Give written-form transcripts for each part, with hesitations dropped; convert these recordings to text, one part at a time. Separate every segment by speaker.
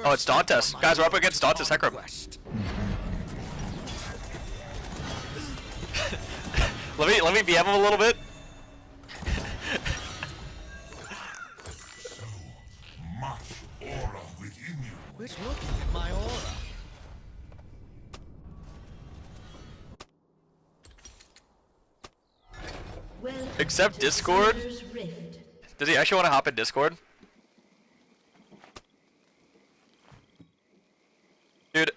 Speaker 1: Oh, it's Dantes. Guys, we're up against Dantes Hecarim. let me BM him a little bit.
Speaker 2: Much aura within you.
Speaker 3: Quit looking at my aura.
Speaker 1: Except Discord? Does he actually want to hop in Discord? Dude,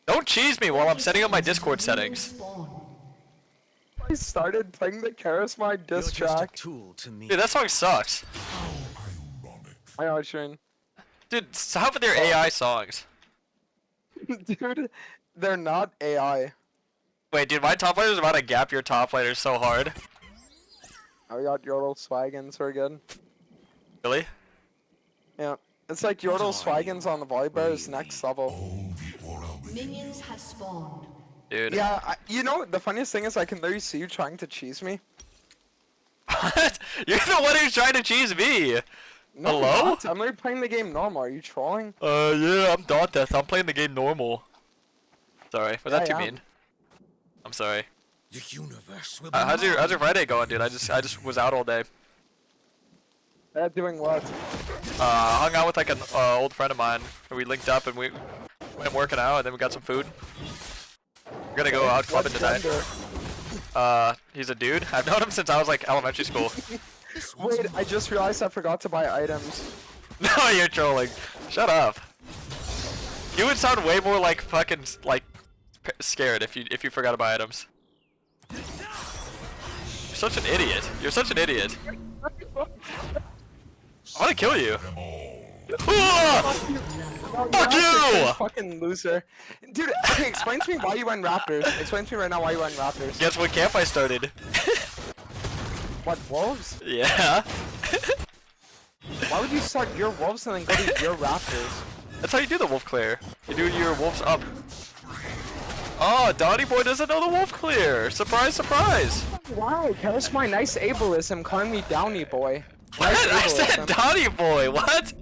Speaker 1: don't cheese me while I'm setting up my Discord settings.
Speaker 4: I started playing the Karasmai diss track.
Speaker 3: Tool to me.
Speaker 1: Dude, that song sucks.
Speaker 4: I know, Shane.
Speaker 1: Dude, stop with your AI songs.
Speaker 4: Dude, they're not AI.
Speaker 1: Wait, dude, my top laner is about to gap your top laner so hard.
Speaker 4: I got Yordle Swaggins, we're good.
Speaker 1: Really?
Speaker 4: Yeah. It's like Yordle Swaggins on the Volibear is next level.
Speaker 5: Minions have spawned.
Speaker 1: Dude.
Speaker 4: Yeah, you know, the funniest thing is I can literally see you trying to cheese me.
Speaker 1: What? You're the one who's trying to cheese me!
Speaker 4: No,
Speaker 1: Hello?
Speaker 4: I'm not. I'm literally playing the game normal. Are you trolling?
Speaker 1: Yeah, I'm Dantes. I'm playing the game normal. Sorry, was that too
Speaker 4: Yeah.
Speaker 1: mean? I'm sorry.
Speaker 3: The universe will
Speaker 1: How's your Friday going, dude? I just was out all day.
Speaker 4: Doing what?
Speaker 1: Hung out with like an old friend of mine. We linked up and we went working out, and then we got some food. We're gonna go out clubbing tonight. He's a dude. I've known him since I was like elementary school.
Speaker 4: Wait, I just realized I forgot to buy items.
Speaker 1: No, you're trolling. Shut up. You would sound way more like fucking like scared if you forgot to buy items. You're such an idiot. You're such an idiot. I wanna kill you. Fuck you!
Speaker 4: Fucking loser. Dude, okay, explain to me why you went Raptors. Explain to me right now why you went Raptors.
Speaker 1: Guess what camp I started?
Speaker 4: What, Wolves?
Speaker 1: Yeah.
Speaker 4: Why would you start your Wolves and then go to your Raptors?
Speaker 1: That's how you do the wolf clear. You do your wolves up. Oh, Donnie boy doesn't know the wolf clear. Surprise, surprise.
Speaker 4: Wow, that's my nice ableism calling me Downy boy. Nice
Speaker 1: I said
Speaker 4: ableism.
Speaker 1: Donnie boy. What?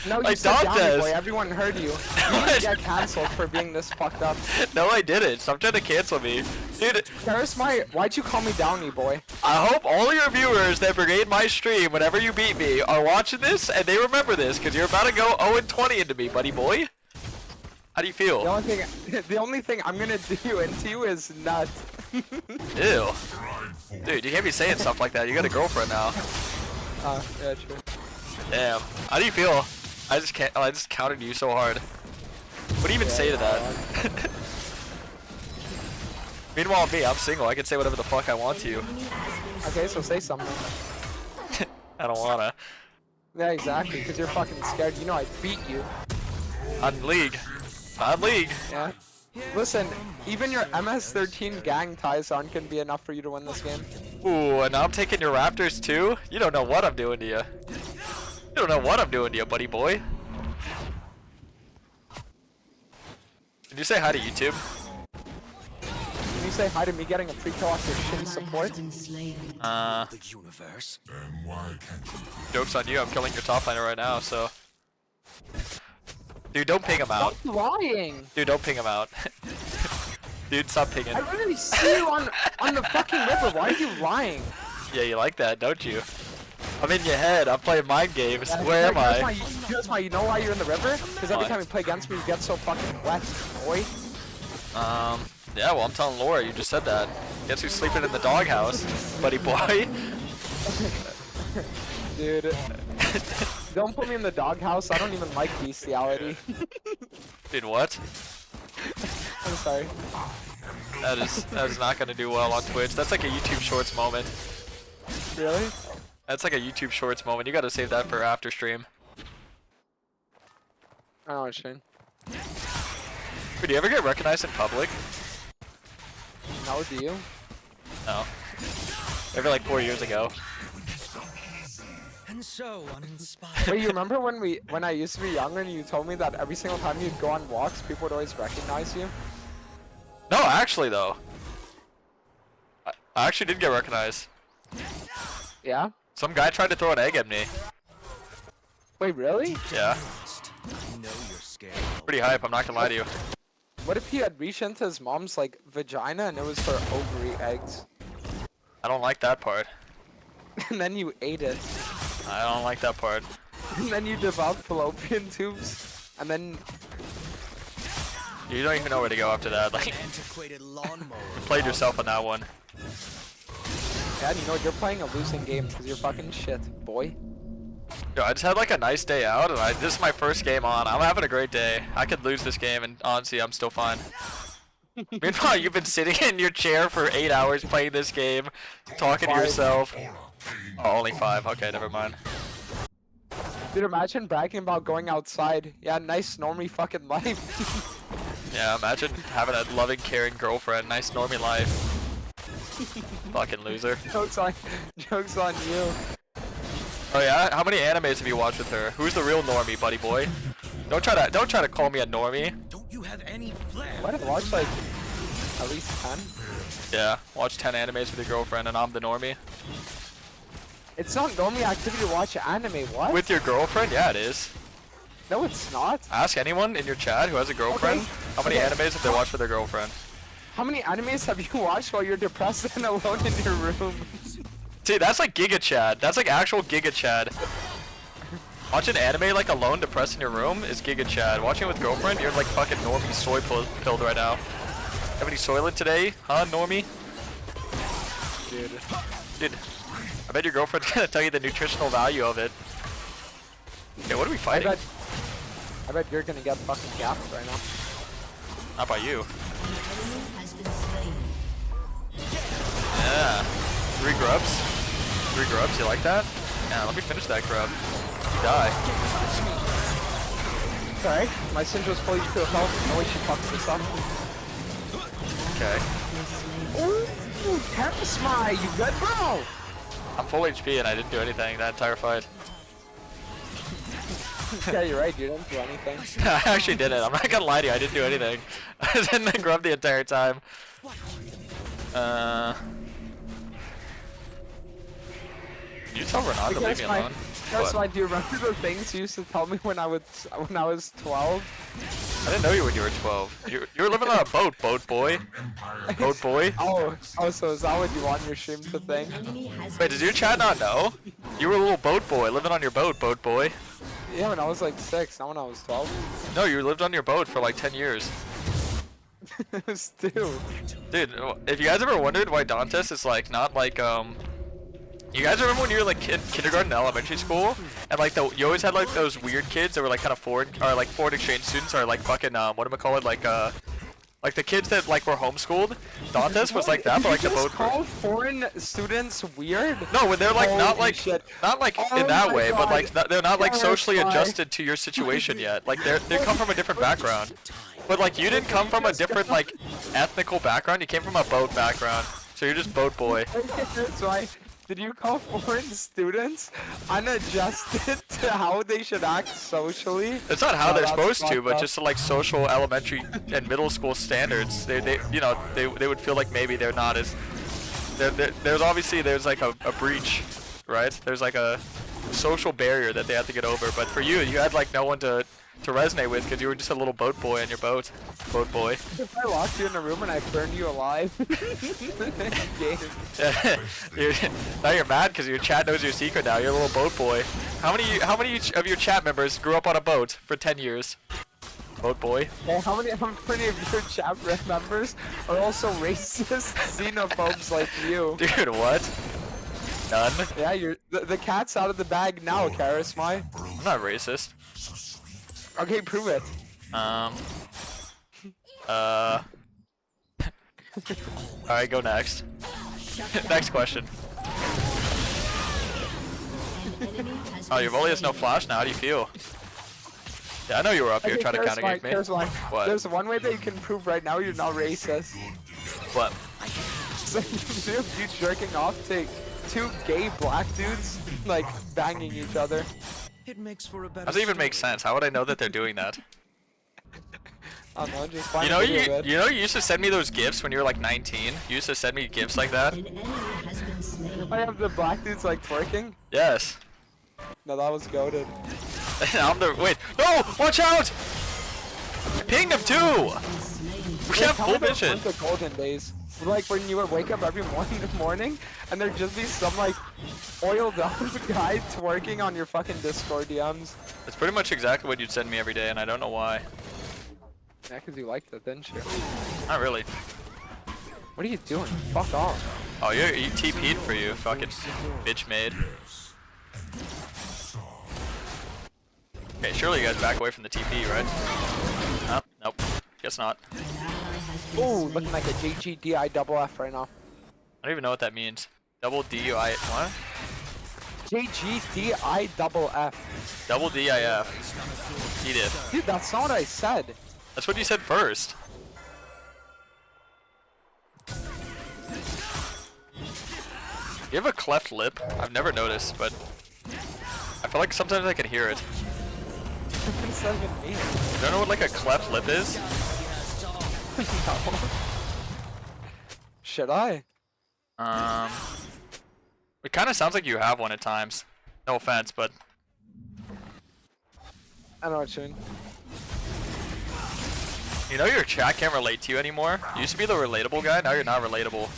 Speaker 4: No, you
Speaker 1: like
Speaker 4: said Downy
Speaker 1: Dantes.
Speaker 4: boy. Everyone heard you. You need to get cancelled for being this fucked up.
Speaker 1: No, I didn't. Stop trying to cancel me, dude.
Speaker 4: Karasmai, why'd you call me Downy boy?
Speaker 1: I hope all your viewers that brigade my stream whenever you beat me are watching this and they remember this, because you're about to go 0-20 into me, buddy boy. How do you feel?
Speaker 4: The only thing I'm gonna do into you is nut.
Speaker 1: Ew. Dude, you can't be saying stuff like that. You got a girlfriend now.
Speaker 4: Yeah, true.
Speaker 1: Damn. How do you feel? I just countered you so hard. What do you even say to that? Meanwhile, me, I'm single. I can say whatever the fuck I want to you.
Speaker 4: Okay, so say something.
Speaker 1: I don't wanna.
Speaker 4: Yeah, exactly, because you're fucking scared. You know I beat you.
Speaker 1: On League. On League.
Speaker 4: Yeah. Listen, even your MS-13 gang ties aren't gonna be enough for you to win this game.
Speaker 1: Ooh, and now I'm taking your Raptors too? You don't know what I'm doing to you. You don't know what I'm doing to you, buddy boy. Did you say hi to YouTube?
Speaker 4: Can you say hi to me getting a free kill off your shitty support?
Speaker 3: the universe.
Speaker 2: Then why can't you?
Speaker 1: Joke's on you, I'm killing your top laner right now, so. Dude, don't ping him out.
Speaker 4: Stop lying!
Speaker 1: Dude, don't ping him out. Dude, stop pinging.
Speaker 4: I literally see you on the fucking river. Why are you lying?
Speaker 1: Yeah, you like that, don't you? I'm in your head. I'm playing mind games.
Speaker 4: Yeah,
Speaker 1: Where am I?
Speaker 4: Here's why. You know why you're in the river? Because every
Speaker 1: Why?
Speaker 4: time you play against me, you get so fucking wet, boy.
Speaker 1: Yeah, well, I'm telling Laura, you just said that. Guess who's sleeping in the doghouse, buddy boy?
Speaker 4: Dude, don't put me in the doghouse. I don't even like bestiality.
Speaker 1: Dude, what?
Speaker 4: I'm sorry.
Speaker 1: That is not gonna do well on Twitch. That's like a YouTube Shorts moment.
Speaker 4: Really?
Speaker 1: That's like a YouTube Shorts moment. You gotta save that for after stream.
Speaker 4: I don't know, Shane.
Speaker 1: Dude, do you ever get recognized in public?
Speaker 4: No, do you?
Speaker 1: No. Maybe like 4 years ago.
Speaker 3: And so uninspired.
Speaker 4: Wait, you remember when I used to be younger and you told me that every single time you'd go on walks, people would always recognize you?
Speaker 1: No, actually though. I actually did get recognized.
Speaker 4: Yeah?
Speaker 1: Some guy tried to throw an egg at me.
Speaker 4: Wait, really?
Speaker 1: Yeah.
Speaker 3: Know your scale.
Speaker 1: Pretty hype, I'm not gonna lie to you.
Speaker 4: What if he had reached into his mom's like vagina and it was her ovary eggs,
Speaker 1: I don't like that part.
Speaker 4: and then you ate it,
Speaker 1: I don't like that part.
Speaker 4: and then you developed fallopian tubes, and then
Speaker 1: You don't even know where to go after that. Like,
Speaker 3: Antiquated lawnmower.
Speaker 1: you played yourself on that one.
Speaker 4: Dad, you know what? You're playing a losing game because you're fucking shit, boy.
Speaker 1: Yo, I just had like a nice day out, and this is my first game on. I'm having a great day. I could lose this game, and honestly, I'm still fine. Meanwhile, you've been sitting in your chair for 8 hours playing this game, talking to
Speaker 4: 5.
Speaker 1: yourself. Oh, only 5. Okay, never mind.
Speaker 4: Dude, imagine bragging about going outside. Yeah, nice normie fucking life.
Speaker 1: Yeah, imagine having a loving, caring girlfriend. Nice normie life. Fucking loser.
Speaker 4: jokes on you.
Speaker 1: Oh yeah, how many animes have you watched with her? Who's the real normie, buddy boy? Don't try to call me a normie.
Speaker 3: Don't you have any flair?
Speaker 4: Why did I watch like at least 10?
Speaker 1: Yeah, watch 10 animes with your girlfriend, and I'm the normie.
Speaker 4: It's not normie activity to watch anime. What?
Speaker 1: With your girlfriend? Yeah, it is.
Speaker 4: No, it's not.
Speaker 1: Ask anyone in your chat who has a girlfriend how many animes have they watched with their girlfriend.
Speaker 4: How many animes have you watched while you're depressed and alone in your room?
Speaker 1: See, that's like Giga Chad. That's like actual Giga Chad. Watching anime like alone, depressed in your room is Giga Chad. Watching it with girlfriend, you're like fucking normie soy pilled right now. Have any Soylent today, huh, normie? Dude, I bet your girlfriend's gonna tell you the nutritional value of it. Okay, what are we fighting?
Speaker 4: I bet you're gonna get fucking gapped right now.
Speaker 1: Not by you.
Speaker 5: Enemy has been slain.
Speaker 1: Yeah. 3 grubs. 3 grubs, you like that? Yeah, let me finish that grub. You die.
Speaker 4: Sorry, my Syndra's fully HP health. No way she fucks this up.
Speaker 1: Okay.
Speaker 4: Ooh, Karasmai, you good, bro?
Speaker 1: I'm full HP and I didn't do anything that entire fight.
Speaker 4: Yeah, you're right. You didn't do anything.
Speaker 1: I actually didn't. I'm not gonna lie to you. I didn't do anything. I was in the grub the entire time. You tell Renan to leave me alone.
Speaker 4: That's
Speaker 1: What?
Speaker 4: why. Do you remember the things you used to tell me when I was 12?
Speaker 1: I didn't know you when you were 12. You were living on a boat, boat boy. Boat boy.
Speaker 4: Oh, so is that what you want your stream to think?
Speaker 5: Enemy has
Speaker 1: Wait, did your chat not know? You were a little boat boy, living on your boat, boat boy.
Speaker 4: Yeah, when I was like 6, not when I was 12.
Speaker 1: No, you lived on your boat for like 10 years.
Speaker 4: It was 2.
Speaker 1: Dude, if you guys ever wondered why Dantes is like not like you guys remember when you were like in kindergarten and elementary school, and like you always had like those weird kids that were like kind of foreign exchange students, or like fucking whatchamacallit, like the kids that like were homeschooled. Dantes was like that, but like the boat.
Speaker 4: Call foreign students weird?
Speaker 1: No, when they're like not
Speaker 4: Holy
Speaker 1: like
Speaker 4: shit.
Speaker 1: in
Speaker 4: Oh
Speaker 1: that
Speaker 4: my
Speaker 1: way, but
Speaker 4: God.
Speaker 1: like they're not like socially
Speaker 4: Karasmai.
Speaker 1: adjusted to your situation yet. Like they come from a different background. But like you didn't come from a different like ethnical background. You came from a boat background, so you're just boat boy.
Speaker 4: That's why. Did you call foreign students unadjusted to how they should act socially?
Speaker 1: It's not how
Speaker 4: Oh,
Speaker 1: they're
Speaker 4: that's
Speaker 1: supposed to,
Speaker 4: fucked
Speaker 1: but
Speaker 4: up.
Speaker 1: just to, like social, elementary, and middle school standards. They would feel like maybe they're not as. There's obviously like a breach, right? There's like a social barrier that they have to get over. But for you, you had like no one to resonate with because you were just a little boat boy on your boat. Boat boy.
Speaker 4: If I locked you in a room and I burned you alive.
Speaker 1: Now you're mad because your chat knows your secret now. You're a little boat boy. How many of your chat members grew up on a boat for 10 years? Boat boy.
Speaker 4: Well, how many of your chat members are also racist xenophobes like you?
Speaker 1: Dude, what? None.
Speaker 4: Yeah, the cat's out of the bag now, Karasmai.
Speaker 1: I'm not racist.
Speaker 4: Okay, prove it.
Speaker 1: Alright, go next. Next question.
Speaker 5: An enemy has
Speaker 1: Oh,
Speaker 5: been
Speaker 1: your volley has no
Speaker 5: slain.
Speaker 1: flash now. How do you feel? Yeah, I know you were up here
Speaker 4: Okay,
Speaker 1: trying to counter
Speaker 4: Karasmai,
Speaker 1: me.
Speaker 4: Karasmai,
Speaker 1: What?
Speaker 4: There's one way that you can prove right now you're not racist.
Speaker 1: What?
Speaker 4: So you jerking off to 2 gay black dudes like banging each other.
Speaker 3: It makes for a better.
Speaker 1: How does it even make
Speaker 3: story.
Speaker 1: sense? How would I know that they're doing that?
Speaker 4: I don't know, just find
Speaker 1: You know,
Speaker 4: a video of it.
Speaker 1: you used to send me those gifs when you were like 19. You used to send me gifs like that.
Speaker 5: An enemy has been slain.
Speaker 4: I have the black dudes like twerking.
Speaker 1: Yes.
Speaker 4: No, that was goated.
Speaker 1: I'm the wait. No! Watch out! pinged him too! We have
Speaker 4: Tell
Speaker 1: full
Speaker 4: me those
Speaker 1: vision.
Speaker 4: weren't the golden days. Like when you would wake up every morning and there'd just be some like oiled up guy twerking on your fucking Discord DMs.
Speaker 1: It's pretty much exactly what you'd send me every day, and I don't know why.
Speaker 4: Yeah, cause you liked it, didn't you?
Speaker 1: Not really.
Speaker 4: What are you doing? Fuck off.
Speaker 1: Oh, you TP'd for you, fucking bitch made. Okay, surely you guys back away from the TP, right? Oh, nope. Guess not.
Speaker 4: Oh, looking like a JGDI double F right now.
Speaker 1: I don't even know what that means. Double DI, what?
Speaker 4: JGDI double F.
Speaker 1: Double DIF. Eat it.
Speaker 4: Dude, that's not what I said.
Speaker 1: That's what you said first. You have a cleft lip? I've never noticed, but I feel like sometimes I can hear it.
Speaker 4: It's not even me.
Speaker 1: You don't know what like a cleft lip is?
Speaker 4: No. Should I?
Speaker 1: It kind of sounds like you have one at times. No offense, but
Speaker 4: I know what you mean.
Speaker 1: you know your chat can't relate to you anymore. You used to be the relatable guy, now you're not relatable.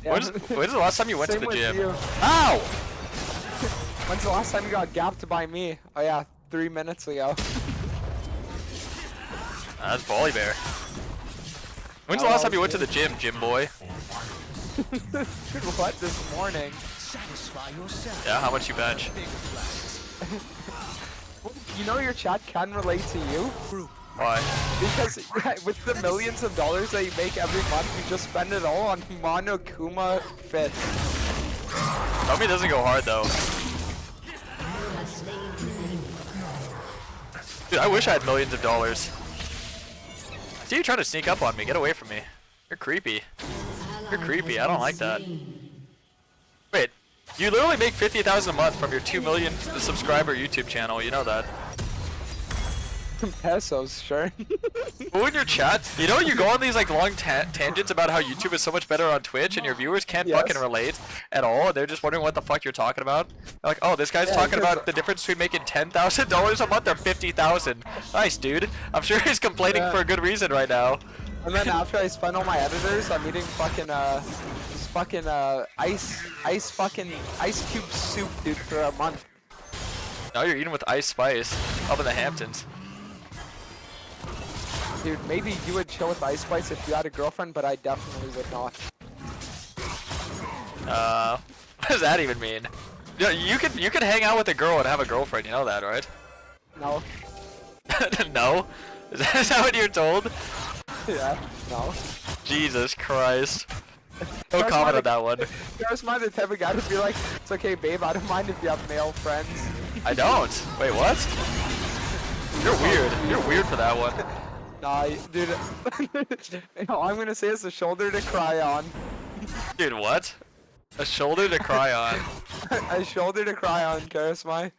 Speaker 4: Yeah.
Speaker 1: When's the last time you went to
Speaker 4: Same
Speaker 1: the
Speaker 4: with
Speaker 1: gym?
Speaker 4: you.
Speaker 1: Ow!
Speaker 4: When's the last time you got gapped by me? Oh yeah, 3 minutes ago.
Speaker 1: That's Volley Bear. When's the
Speaker 4: Oh,
Speaker 1: last time you went to
Speaker 4: shit.
Speaker 1: the gym boy?
Speaker 4: What, this morning?
Speaker 3: Satisfy yourself.
Speaker 1: Yeah, how much you bench?
Speaker 4: You know your chat can relate to you?
Speaker 1: Why?
Speaker 4: Because with the millions of dollars that you make every month, you just spend it all on Monokuma Fit.
Speaker 1: Tommy doesn't go hard though. Dude, I wish I had millions of dollars. I see you trying to sneak up on me. Get away from me. You're creepy. You're creepy. I don't like that. Wait, you literally make 50,000 a month from your 2 million subscriber YouTube channel. You know that.
Speaker 4: Pesos, sure.
Speaker 1: Who in your chat? You know you go on these like long tangents about how YouTube is so much better on Twitch and your viewers can't
Speaker 4: Yes.
Speaker 1: fucking relate at all. They're just wondering what the fuck you're talking about. They're like, oh, this guy's
Speaker 4: Yeah,
Speaker 1: talking
Speaker 4: because-
Speaker 1: about the difference between making $10,000 a month or 50,000. Nice, dude. I'm sure he's complaining
Speaker 4: Yeah.
Speaker 1: for a good reason right now.
Speaker 4: And then after I spend all my editors, I'm eating fucking this fucking ice cube soup, dude, for a month.
Speaker 1: Now you're eating with Ice Spice up in the Hamptons.
Speaker 4: Dude, maybe you would chill with Ice Spice if you had a girlfriend, but I definitely would not.
Speaker 1: What does that even mean? You can hang out with a girl and have a girlfriend. You know that, right?
Speaker 4: No.
Speaker 1: No? Is that what you're told?
Speaker 4: Yeah. No.
Speaker 1: Jesus Christ. No
Speaker 4: That's
Speaker 1: comment
Speaker 4: why
Speaker 1: on that one.
Speaker 4: Karasmai the type of guy to be like, it's okay, babe, I don't mind if you have male friends.
Speaker 1: I don't. Wait, what? You're weird. You're weird for that one.
Speaker 4: Nah, dude. All I'm gonna say is a shoulder to cry on.
Speaker 1: Dude, what? A shoulder to cry on.
Speaker 4: A shoulder to cry on, Karasmai.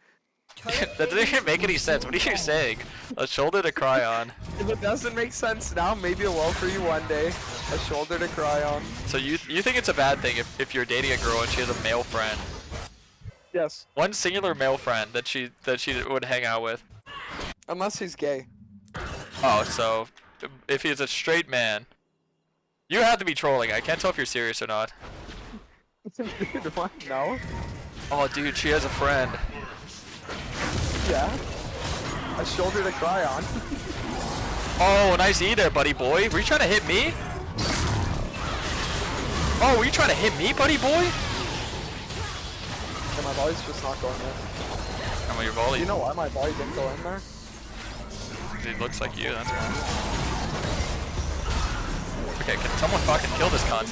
Speaker 1: That doesn't even make any sense. What are you saying? A shoulder to cry on.
Speaker 4: If it doesn't make sense now, maybe it will for you one day. A shoulder to cry on.
Speaker 1: So you think it's a bad thing if you're dating a girl and she has a male friend?
Speaker 4: Yes.
Speaker 1: One singular male friend that she would hang out with.
Speaker 4: Unless he's gay.
Speaker 1: Oh, so if he's a straight man, you have to be trolling. I can't tell if you're serious or not.
Speaker 4: Dude, what? No?
Speaker 1: Oh, dude, she has a friend.
Speaker 4: Yeah. A shoulder to cry on.
Speaker 1: Oh, nice E there, buddy boy. Were you trying to hit me? Oh, were you trying to hit me, buddy boy?
Speaker 4: Yeah, my volley's just not going in.
Speaker 1: I'm on your volley.
Speaker 4: You know why my volley didn't go in there?
Speaker 1: It looks like you, that's why. Okay, can someone fucking kill this cunt?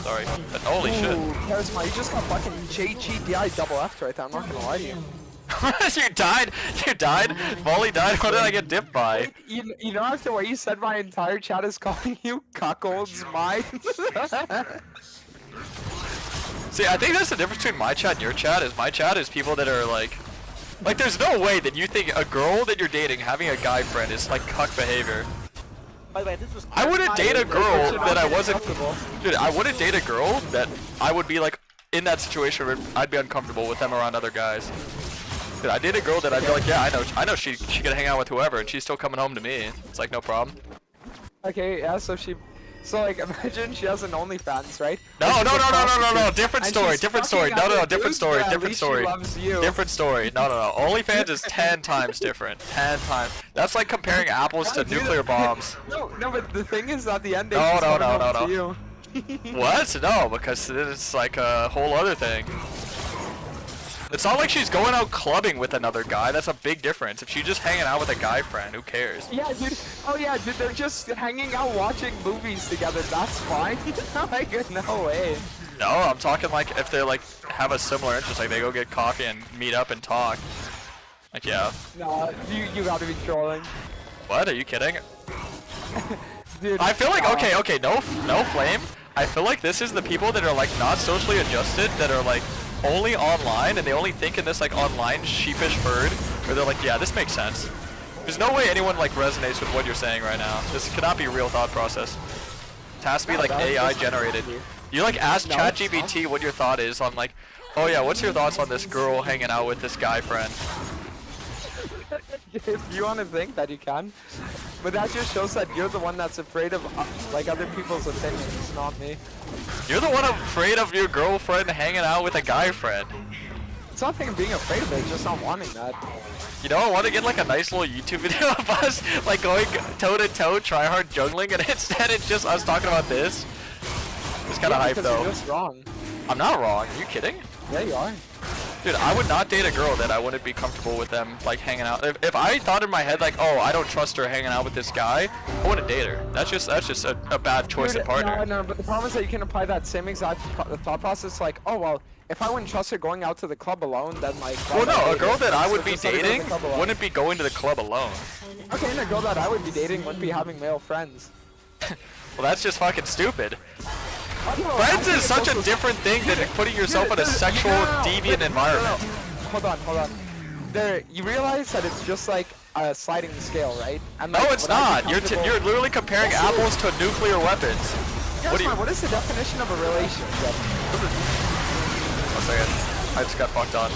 Speaker 1: Sorry, but holy shit.
Speaker 4: Ooh, Karasmai, you just got fucking JGDI double F right there, I'm not gonna lie to you.
Speaker 1: You died? You died? Volley died? What did I get dipped by?
Speaker 4: You know after what you said, my entire chat is calling you cuckolds mine.
Speaker 1: See, I think that's the difference between my chat and your chat. Is my chat is people that are like there's no way that you think a girl that you're dating having a guy friend is like cuck behavior.
Speaker 6: By the way, this was
Speaker 1: I wouldn't date a girl
Speaker 4: should
Speaker 1: that
Speaker 4: not
Speaker 1: I
Speaker 4: be
Speaker 1: wasn't.
Speaker 4: acceptable.
Speaker 1: Dude, I wouldn't date a girl that I would be like in that situation where I'd be uncomfortable with them around other guys. Dude, I dated a girl that I'd be like, yeah, I know she could hang out with whoever, and she's still coming home to me. It's like no problem.
Speaker 4: Okay, yeah, so like imagine she has an OnlyFans, right?
Speaker 1: No,
Speaker 4: And
Speaker 1: no,
Speaker 4: she's
Speaker 1: no,
Speaker 4: a
Speaker 1: no, no, no, no,
Speaker 4: prostitute,
Speaker 1: different
Speaker 4: and
Speaker 1: story,
Speaker 4: she's
Speaker 1: different
Speaker 4: fucking
Speaker 1: story. No,
Speaker 4: other
Speaker 1: no, no, different
Speaker 4: dudes,
Speaker 1: story,
Speaker 4: but at
Speaker 1: different
Speaker 4: least she
Speaker 1: story.
Speaker 4: loves you.
Speaker 1: Different story. No, no, no. OnlyFans is 10 times different. 10 times. That's like comparing apples to nuclear bombs.
Speaker 4: No, but the thing is, at the end,
Speaker 1: No,
Speaker 4: she's
Speaker 1: no,
Speaker 4: coming
Speaker 1: no,
Speaker 4: home
Speaker 1: no,
Speaker 4: to you.
Speaker 1: What? No, because it's like a whole other thing. It's not like she's going out clubbing with another guy. That's a big difference. If she's just hanging out with a guy friend, who cares?
Speaker 4: Yeah, dude. Oh yeah, dude. They're just hanging out watching movies together. That's fine. Like, no way.
Speaker 1: No, I'm talking like if they like have a similar interest, like they go get coffee and meet up and talk. Like, yeah.
Speaker 4: No, you gotta be trolling.
Speaker 1: What? Are you kidding?
Speaker 4: Dude,
Speaker 1: I feel like okay, no flame. I feel like this is the people that are like not socially adjusted, that are like only online, and they only think in this like online sheepish herd, where they're like, yeah, this makes sense. There's no way anyone like resonates with what you're saying right now. This cannot be real thought process. It has to be like AI generated. You like ask ChatGPT what your thought is on like, oh yeah, what's your thoughts on this girl hanging out with this guy friend?
Speaker 4: If you want to think that you can, but that just shows that you're the one that's afraid of like other people's opinions, not me.
Speaker 1: You're the one afraid of your girlfriend hanging out with a guy friend.
Speaker 4: It's not thing of being afraid of it, it's just not wanting that.
Speaker 1: You know, I want to get like a nice little YouTube video of us like going toe to toe, try hard juggling, and instead it's just us talking about this. It's kind of hype though.
Speaker 4: You're just wrong.
Speaker 1: I'm not wrong. Are you kidding?
Speaker 4: Yeah, you are.
Speaker 1: Dude, I would not date a girl that I wouldn't be comfortable with them like hanging out. If I thought in my head like, oh, I don't trust her hanging out with this guy, I wouldn't date her. That's just a bad choice of partner.
Speaker 4: No, but the problem is that you can apply that same exact thought process like, oh well, if I wouldn't trust her going out to the club alone, then like.
Speaker 1: Well, no, a girl that I would be
Speaker 4: just let her go to the
Speaker 1: dating
Speaker 4: club alone.
Speaker 1: wouldn't be going to the club alone.
Speaker 4: Okay, and a girl that I would be dating wouldn't be having male friends.
Speaker 1: Well, that's just fucking stupid.
Speaker 4: Oh,
Speaker 1: Friends is such a different thing than putting yourself in a sexual, deviant environment.
Speaker 4: Hold on. There, you realize that it's just like a sliding scale, right? And
Speaker 1: No,
Speaker 4: like,
Speaker 1: it's
Speaker 4: would I
Speaker 1: not.
Speaker 4: be
Speaker 1: You're
Speaker 4: comfortable-
Speaker 1: you're literally comparing apples to nuclear weapons. What do you?
Speaker 4: What is the definition of a relationship?
Speaker 1: One second. I just got fucked on.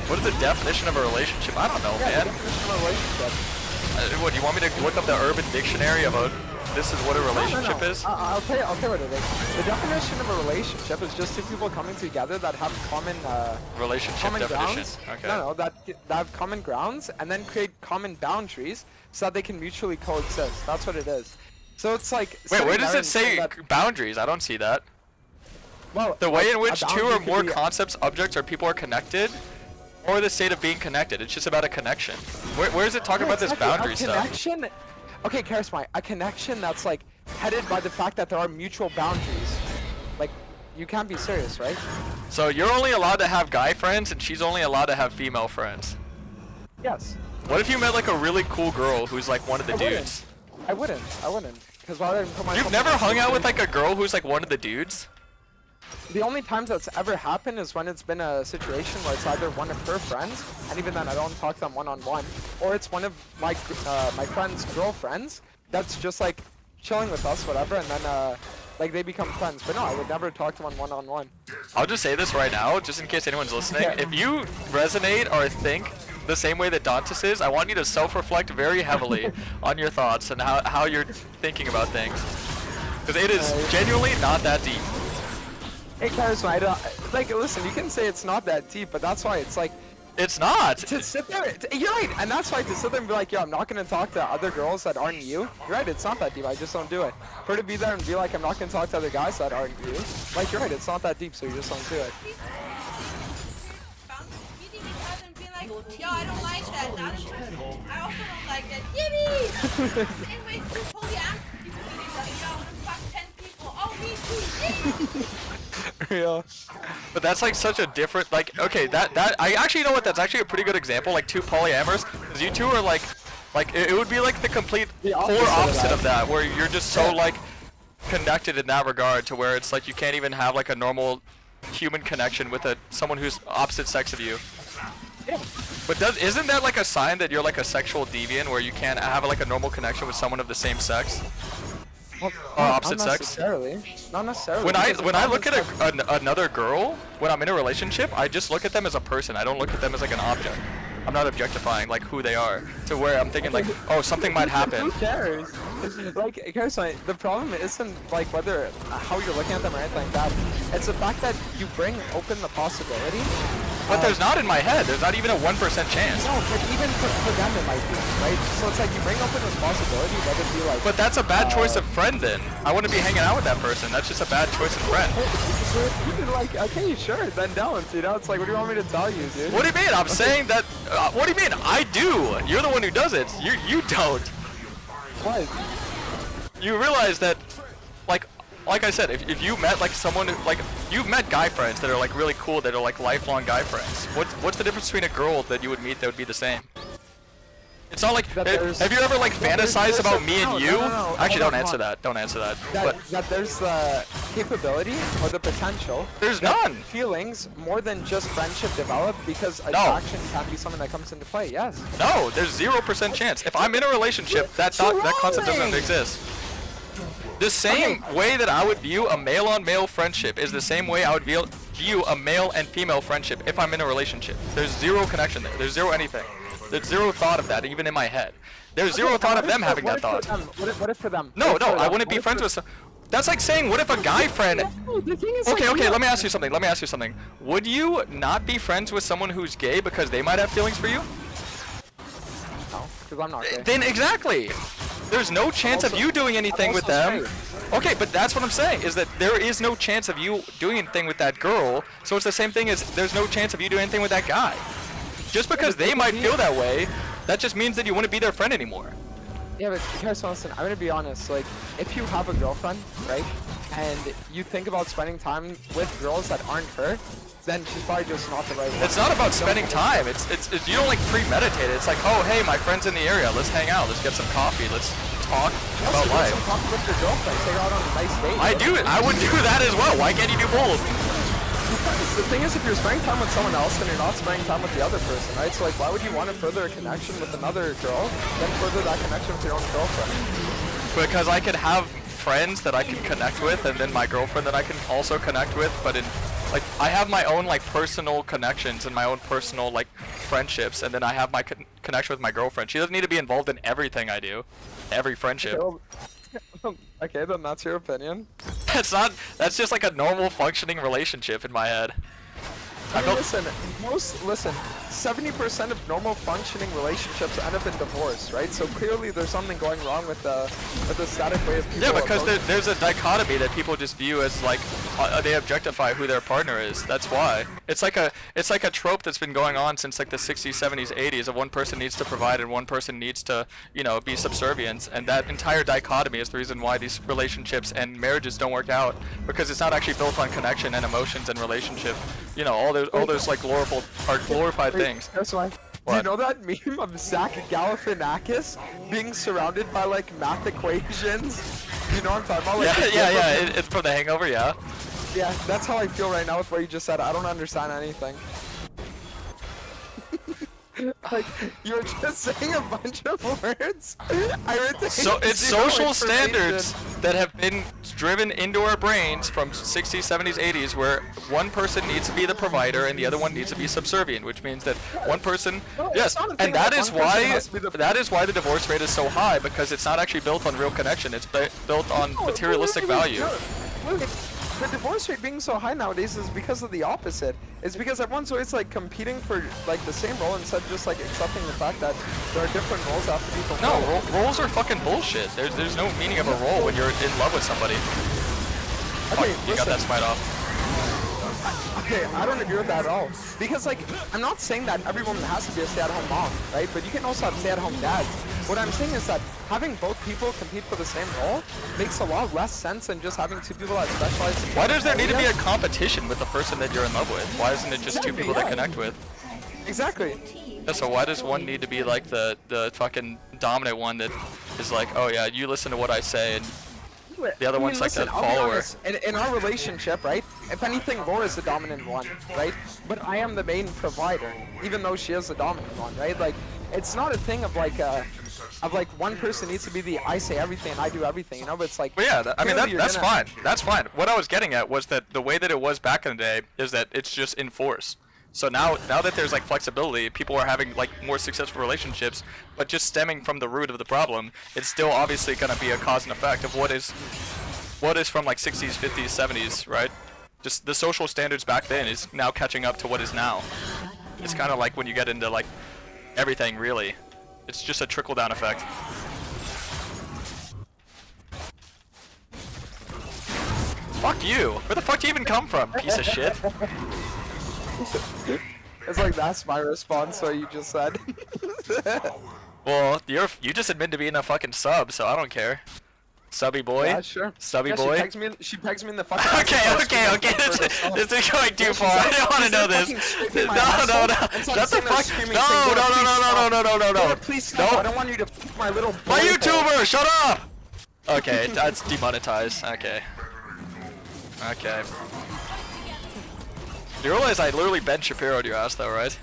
Speaker 1: What is the definition of a relationship? I don't know,
Speaker 4: Yeah,
Speaker 1: man.
Speaker 4: the definition of a relationship.
Speaker 1: What, you want me to look up the Urban Dictionary of a this is what a relationship
Speaker 4: No.
Speaker 1: is?
Speaker 4: I'll tell you what it is. The definition of a relationship is just two people coming together that have common
Speaker 1: Relationship
Speaker 4: common
Speaker 1: definition.
Speaker 4: grounds.
Speaker 1: Okay.
Speaker 4: No, that have common grounds and then create common boundaries so that they can mutually coexist. That's what it is. So it's like.
Speaker 1: Wait,
Speaker 4: sitting
Speaker 1: where
Speaker 4: there
Speaker 1: does it
Speaker 4: and saying
Speaker 1: say
Speaker 4: that-
Speaker 1: boundaries? I don't see that.
Speaker 4: Well,
Speaker 1: The way
Speaker 4: like,
Speaker 1: in
Speaker 4: a
Speaker 1: which two
Speaker 4: boundary
Speaker 1: or
Speaker 4: could
Speaker 1: more
Speaker 4: be-
Speaker 1: concepts, objects, or people are connected, or the state of being connected. It's just about a connection. Where does it talk about this
Speaker 4: Exactly, a
Speaker 1: boundary stuff?
Speaker 4: connection. Okay, Karasmai, a connection that's like headed by the fact that there are mutual boundaries. Like, you can't be serious, right?
Speaker 1: So you're only allowed to have guy friends, and she's only allowed to have female friends.
Speaker 4: Yes.
Speaker 1: What if you met like a really cool girl who's like one of the
Speaker 4: I wouldn't.
Speaker 1: dudes?
Speaker 4: I wouldn't. Because rather than put myself
Speaker 1: You've
Speaker 4: in
Speaker 1: never
Speaker 4: a
Speaker 1: hung out with
Speaker 4: situation-
Speaker 1: like a girl who's like one of the dudes?
Speaker 4: The only times that's ever happened is when it's been a situation where it's either one of her friends, and even then I don't talk to them one-on-one, or it's one of my my friend's girlfriends that's just like chilling with us, whatever, and then like they become friends. But no, I would never talk to one one-on-one.
Speaker 1: I'll just say this right now, just in case anyone's listening.
Speaker 4: Yeah.
Speaker 1: If you resonate or think the same way that Dantes is, I want you to self-reflect very heavily on your thoughts and how you're thinking about things. Because it is genuinely not that deep.
Speaker 4: Hey, Karasmai, I don't, like, listen, you can say it's not that deep, but that's why it's like,
Speaker 1: It's not!
Speaker 4: to sit there, you're right, and that's why to sit there and be like, yo, I'm not gonna talk to other girls that aren't you. You're right, it's not that deep, I just don't do it. For her to be there and be like, I'm not gonna talk to other guys that aren't you. Like, you're right, it's not that deep, so you just don't do it.
Speaker 7: Meeting each other and being like, yo, I don't like that. That is I also don't like that. Yippee! Same way two polyam people meet each other. Yo, I want to fuck 10 people. Oh, me too. Yippee!
Speaker 4: Yeah.
Speaker 1: But that's like such a different, like, okay, that I actually know what, that's actually a pretty good example, like two polyamorous, because you two are like it would be like the complete polar opposite of that, where you're just so like connected in that regard to where it's like you can't even have like a normal human connection with someone who's opposite sex of you.
Speaker 4: Yeah.
Speaker 1: But isn't that like a sign that you're like a sexual deviant where you can't have like a normal connection with someone of the same sex?
Speaker 4: Well,
Speaker 1: opposite
Speaker 4: not
Speaker 1: sex?
Speaker 4: necessarily. Not necessarily.
Speaker 1: When I
Speaker 4: because
Speaker 1: when I
Speaker 4: the
Speaker 1: look at
Speaker 4: problem is
Speaker 1: another girl, when I'm in a relationship, I just look at them as a person. I don't look at them as like an object. I'm not objectifying like who they are to where I'm thinking like, oh, something might happen.
Speaker 4: Who cares? Like, Karasmai, the problem isn't like whether how you're looking at them or anything like that. It's the fact that you bring open the possibility.
Speaker 1: But there's not in my head. There's not even a 1% chance.
Speaker 4: No, but even for them it might be, right? So it's like you bring open this possibility, whether it be like.
Speaker 1: But that's a bad choice of friend then. I wouldn't be hanging out with that person. That's just a bad choice of friend.
Speaker 4: So you can like, okay, sure, then don't. You know, it's like, what do you want me to tell you, dude?
Speaker 1: What do you mean? I'm saying that. What do you mean? I do. You're the one who does it. You don't.
Speaker 4: What?
Speaker 1: You realize that, like I said, if you met like someone who, like you've met guy friends that are like really cool, that are like lifelong guy friends. What's the difference between a girl that you would meet that would be the same? It's not like, have you ever like fantasized about me and you?
Speaker 4: No,
Speaker 1: Actually, don't answer that. Don't answer that. But
Speaker 4: That there's the capability or the potential.
Speaker 1: there's
Speaker 4: that
Speaker 1: none.
Speaker 4: Feelings more than just friendship develop because attraction can be something that comes into play. Yes.
Speaker 1: No, there's 0% chance. If I'm in a relationship, that concept doesn't
Speaker 4: Trolling!
Speaker 1: exist. The same way that I would view a male-on-male friendship is the same way I would view a male and female friendship if I'm in a relationship. There's zero connection there. There's zero anything. There's zero thought of that, even in my head. There's zero thought of them having that thought.
Speaker 4: What if for them?
Speaker 1: No,
Speaker 4: What if for
Speaker 1: I
Speaker 4: them?
Speaker 1: wouldn't be
Speaker 4: What if
Speaker 1: friends
Speaker 4: for-
Speaker 1: with some. That's like saying, what if a guy friend...
Speaker 4: No, the thing is,
Speaker 1: Okay,
Speaker 4: like,
Speaker 1: okay,
Speaker 4: you
Speaker 1: let me ask you something. Would you not be friends with someone who's gay because they might have feelings for you?
Speaker 4: No, because I'm not gay.
Speaker 1: Then exactly. There's no chance of
Speaker 4: Also-
Speaker 1: you doing anything
Speaker 4: I'm
Speaker 1: with
Speaker 4: also
Speaker 1: them. Okay, but that's what I'm saying, is that there is no chance of you doing anything with that girl, so it's the same thing as there's no chance of you doing anything with that guy. Just because they might feel that way, that just means that you wouldn't be their friend anymore.
Speaker 4: Yeah, but Karasmai, listen, I'm gonna be honest. Like, if you have a girlfriend, right, and you think about spending time with girls that aren't her, then she's probably just not the right one.
Speaker 1: It's not about spending time. It's you don't like premeditate it. It's like, oh hey, my friend's in the area. Let's hang out. Let's get some coffee. Let's talk about
Speaker 4: Also,
Speaker 1: life.
Speaker 4: some coffee with your girlfriend. Take her out on a nice date.
Speaker 1: I do it. I would do that as well. Why can't you do both?
Speaker 4: Because the thing is, if you're spending time with someone else, then you're not spending time with the other person, right? So like, why would you want to further a connection with another girl than further that connection with your own girlfriend?
Speaker 1: Because I could have friends that I can connect with, and then my girlfriend that I can also connect with. But in like, I have my own like personal connections and my own personal like friendships, and then I have my connection with my girlfriend. She doesn't need to be involved in everything I do, every friendship.
Speaker 4: Okay, then that's your opinion.
Speaker 1: That's not. That's just like a normal functioning relationship in my head. I
Speaker 4: I mean,
Speaker 1: felt.
Speaker 4: listen, 70% of normal functioning relationships end up in divorce, right? So clearly there's something going wrong with the static way of people.
Speaker 1: Yeah, because
Speaker 4: approaching-
Speaker 1: there's a dichotomy that people just view as like they objectify who their partner is. That's why. It's like a trope that's been going on since like the 60s, 70s, 80s of one person needs to provide and one person needs to, you know, be subservient. And that entire dichotomy is the reason why these relationships and marriages don't work out, because it's not actually built on connection and emotions and relationship. You know, all those like glorified things.
Speaker 4: That's why. Do you
Speaker 1: What?
Speaker 4: know that meme of Zach Galifianakis being surrounded by like math equations? You know what I'm talking about? Like, the
Speaker 1: Yeah.
Speaker 4: gif of-
Speaker 1: It's from The Hangover, yeah.
Speaker 4: Yeah, that's how I feel right now with what you just said. I don't understand anything. Like, you were just saying a bunch of words. I retain
Speaker 1: So it's
Speaker 4: zero
Speaker 1: social
Speaker 4: information.
Speaker 1: standards that have been driven into our brains from 60s, 70s, 80s, where one person needs to be the provider and the other one needs to be subservient, which means that one person,
Speaker 4: No, it's
Speaker 1: yes,
Speaker 4: not a thing
Speaker 1: and that
Speaker 4: that
Speaker 1: is
Speaker 4: one person
Speaker 1: why
Speaker 4: has to be the-
Speaker 1: the divorce rate is so high, because it's not actually built on real connection. It's built on
Speaker 4: No,
Speaker 1: materialistic
Speaker 4: wait,
Speaker 1: value.
Speaker 4: Look, the divorce rate being so high nowadays is because of the opposite. It's because everyone's always like competing for like the same role instead of just like accepting the fact that there are different roles that have to be
Speaker 1: No,
Speaker 4: fulfilled.
Speaker 1: roles are fucking bullshit. There's no meaning of a role when you're in love with somebody.
Speaker 4: Okay,
Speaker 1: You got that
Speaker 4: listen.
Speaker 1: smite off.
Speaker 4: Okay, I don't agree with that at all. Because like, I'm not saying that every woman has to be a stay-at-home mom, right? But you can also have stay-at-home dads. What I'm saying is that having both people compete for the same role makes a lot less sense than just having two people that specialize in
Speaker 1: Why does there need to be a
Speaker 4: areas.
Speaker 1: competition with the person that you're in love with? Why isn't it just two people that connect with?
Speaker 4: Exactly.
Speaker 1: Yeah, so why does one need to be like the fucking dominant one that is like, oh yeah, you listen to what I say, and the other one's like the
Speaker 4: I'll be
Speaker 1: follower.
Speaker 4: honest, in our relationship, right? If anything, Laura's the dominant one, right? But I am the main provider, even though she is the dominant one, right? Like, it's not a thing of like, of like one person needs to be the I say everything and I do everything, you know. But it's like,
Speaker 1: But yeah, I mean
Speaker 4: clearly you're
Speaker 1: that's
Speaker 4: gonna-
Speaker 1: fine. That's fine. What I was getting at was that the way that it was back in the day is that it's just in force. So now that there's like flexibility, people are having like more successful relationships, but just stemming from the root of the problem, it's still obviously gonna be a cause and effect of what is from like 60s, 50s, 70s, right? Just the social standards back then is now catching up to what is now. It's kind of like when you get into like everything really. It's just a trickle down effect. Fuck you! Where the fuck do you even come from, piece of shit?
Speaker 4: It's like that's my response. So you just said.
Speaker 1: Well, you just admitted to being a fucking sub, so I don't care. Subby boy?
Speaker 4: Yeah, sure.
Speaker 1: Stubby
Speaker 4: Yeah,
Speaker 1: boy?
Speaker 4: She pegs me in the fucking.
Speaker 1: Okay. This is going too far. I don't want to know this. No. Shut the fuck. No.
Speaker 4: Please stop. I don't want you to my little.
Speaker 1: My
Speaker 4: boy
Speaker 1: YouTuber, shut up! Okay, that's demonetized. Okay. You realize I literally Ben Shapiro'd your ass though, right?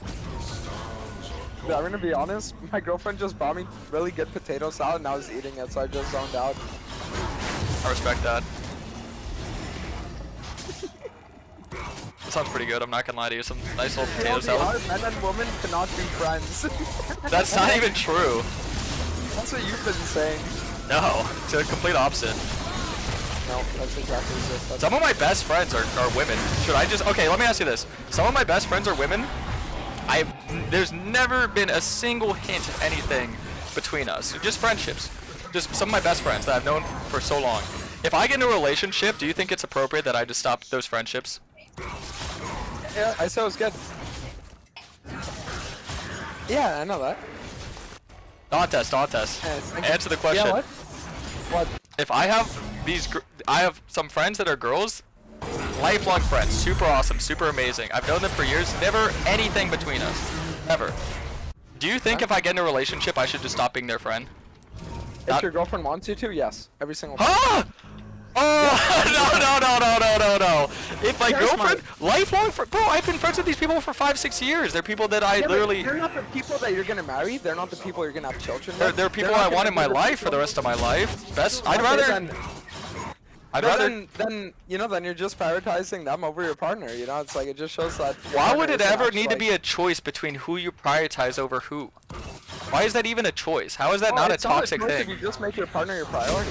Speaker 4: Yeah, I'm gonna be honest. My girlfriend just bought me really good potato salad and I was eating it, so I just zoned out.
Speaker 1: I respect that. That sounds pretty good, I'm not gonna lie to you. Some nice little potato salad.
Speaker 4: Men and women cannot be friends.
Speaker 1: That's not even true.
Speaker 4: That's what you've been saying.
Speaker 1: No, it's the complete opposite.
Speaker 4: No, that's exactly it.
Speaker 1: Some of my best friends are women. Should I just... Okay, let me ask you this. Some of my best friends are women. There's never been a single hint of anything between us. Just friendships. Just some of my best friends that I've known for so long. If I get in a relationship, do you think it's appropriate that I just stop those friendships?
Speaker 4: Yeah, I said it was good. Yeah, I know that.
Speaker 1: Dantes. Answer the question.
Speaker 4: Yeah, what?
Speaker 1: If I have I have some friends that are girls, lifelong friends, super awesome, super amazing. I've known them for years, never anything between us, ever. Do you think if I get in a relationship, I should just stop being their friend?
Speaker 4: If your girlfriend wants you to, yes, every single time.
Speaker 1: Huh? Oh no! If my
Speaker 4: Karasmai.
Speaker 1: girlfriend, lifelong friend, bro, I've been friends with these people for 5-6 years. They're people that I
Speaker 4: Yeah, but
Speaker 1: literally.
Speaker 4: they're not the people that you're gonna marry. They're not the people you're gonna have children with.
Speaker 1: They're people I want in my life for the rest of my life. Best. I'd rather.
Speaker 4: Then you know, then you're just prioritizing them over your partner. You know, it's like it just shows that. your
Speaker 1: Why
Speaker 4: partner
Speaker 1: would it
Speaker 4: isn't
Speaker 1: ever
Speaker 4: actually,
Speaker 1: need to
Speaker 4: like-
Speaker 1: be a choice between who you prioritize over who? Why is that even a choice? How is that
Speaker 4: Oh,
Speaker 1: not a
Speaker 4: it's not
Speaker 1: toxic
Speaker 4: choice if
Speaker 1: thing?
Speaker 4: You just make your partner your priority.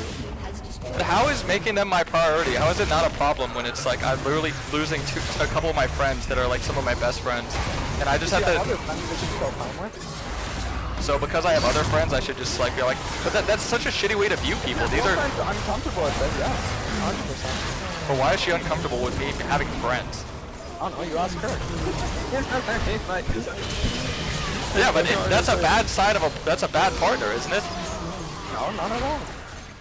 Speaker 1: But how is making them my priority? How is it not a problem when it's like I'm literally losing a couple of my friends that are like some of my best friends, and I just have
Speaker 4: Yeah,
Speaker 1: to.
Speaker 4: other friends that you spend time with.
Speaker 1: So because I have other friends, I should just like be like. But that's such a shitty way to view people. These are.
Speaker 4: Girlfriend's uncomfortable with it. Yeah, 100%.
Speaker 1: But why is she uncomfortable with me having friends?
Speaker 4: I don't know. You ask her.
Speaker 1: Yeah, but that's a bad side of a. That's a bad partner, isn't it?
Speaker 4: No, not at all.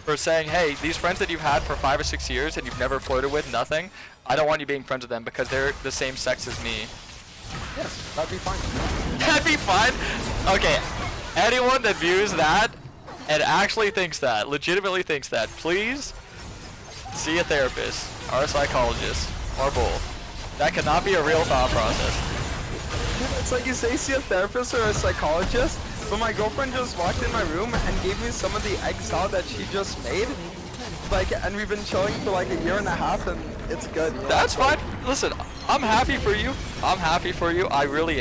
Speaker 1: For saying, hey, these friends that you've had for 5 or 6 years and you've never flirted with, nothing. I don't want you being friends with them because they're the same sex as me.
Speaker 4: Yes, that'd be fine.
Speaker 1: That'd be fun. Okay, anyone that views that and actually thinks that, legitimately thinks that, please see a therapist or a psychologist or both. That cannot be a real thought process.
Speaker 4: It's like you say see a therapist or a psychologist, but my girlfriend just walked in my room and gave me some of the egg salad that she just made. Like, and we've been chilling for like 1.5 years and it's good. You know?
Speaker 1: That's fine. Listen, I'm happy for you. I really